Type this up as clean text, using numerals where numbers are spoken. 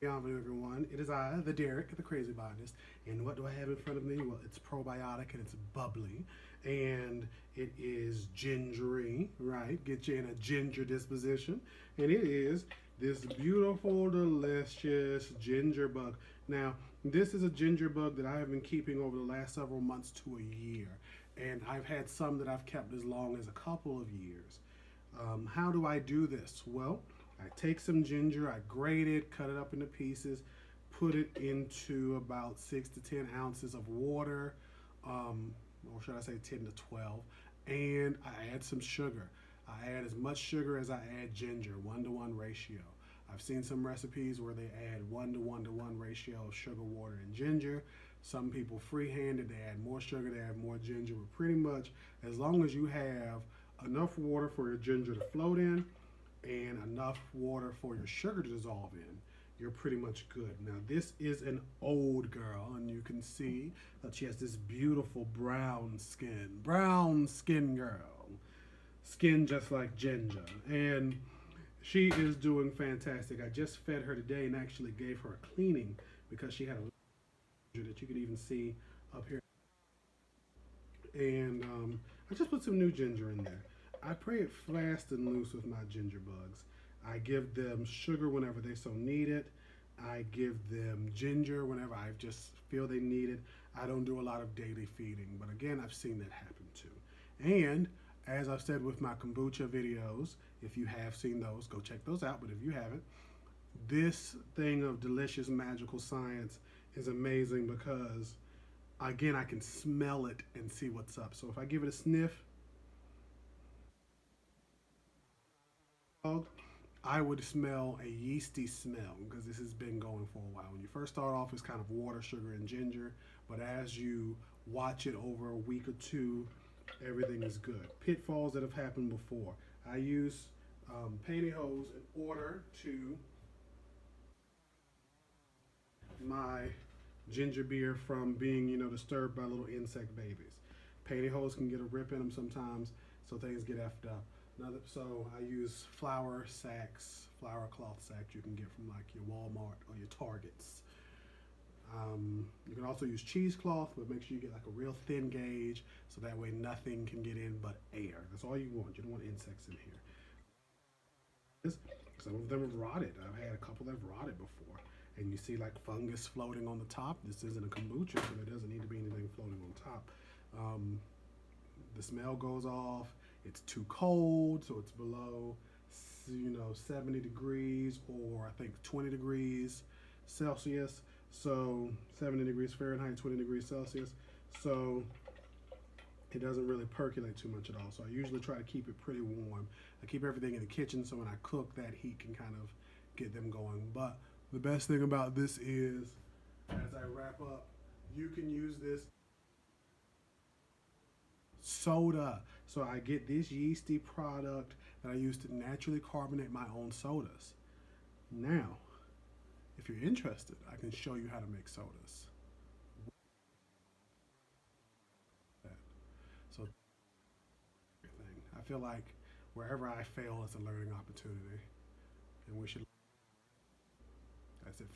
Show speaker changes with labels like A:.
A: Bienvenue everyone. It is I, the Derek, the Crazy Botanist, and what do I have in front of me? Well, it's probiotic and it's bubbly, and it is gingery, right? Get you in a ginger disposition, and it is this beautiful, delicious ginger bug. Now, this is a ginger bug that I have been keeping over the last several months to a year, and I've had some that I've kept as long as a couple of years. How do I do this? Well, I take some ginger, I grate it, cut it up into pieces, put it into about 6 to 10 ounces of water, or should I say 10 to 12, and I add some sugar. I add as much sugar as I add ginger, 1-to-1 ratio. I've seen some recipes where they add 1-to-1 ratio of sugar, water, and ginger. Some people freehand it, they add more sugar, they add more ginger, but pretty much as long as you have enough water for your ginger to float in and enough water for your sugar to dissolve in, you're pretty much good. Now, this is an old girl, and you can see that she has this beautiful brown skin girl, skin just like ginger, and she is doing fantastic. I just fed her today and actually gave her a cleaning because she had a that you could even see up here, and I just put some new ginger in there. I pray it fast and loose with my ginger bugs. I give them sugar whenever they so need it. I give them ginger whenever I just feel they need it. I don't do a lot of daily feeding, but again, I've seen that happen too. And as I've said with my kombucha videos, if you have seen those, go check those out. But if you haven't, this thing of delicious magical science is amazing because, again, I can smell it and see what's up. So if I give it a sniff, I would smell a yeasty smell because this has been going for a while. When you first start off, it's kind of water, sugar, and ginger, but as you watch it over a week or two, everything is good. Pitfalls that have happened before. I use pantyhose in order to my ginger beer from being, disturbed by little insect babies. Pantyhose can get a rip in them sometimes, so things get effed up. So I use flour sacks, flour cloth sacks you can get from like your Walmart or your Targets. You can also use cheesecloth, but make sure you get like a real thin gauge so that way nothing can get in but air. That's all you want. You don't want insects in here. Some of them have rotted. I've had a couple that have rotted before. And you see like fungus floating on the top. This isn't a kombucha, so there doesn't need to be anything floating on top. The smell goes off. It's too cold, so it's below 70 degrees, or I think 20 degrees Celsius. So 70 degrees Fahrenheit, 20 degrees Celsius. So it doesn't really percolate too much at all. So I usually try to keep it pretty warm. I keep everything in the kitchen so when I cook, that heat can kind of get them going. But the best thing about this is, as I wrap up, you can use this soda. So I get this yeasty product that I use to naturally carbonate my own sodas. Now, if you're interested, I can show you how to make sodas. So I feel like wherever I fail is a learning opportunity, and we should. That's it.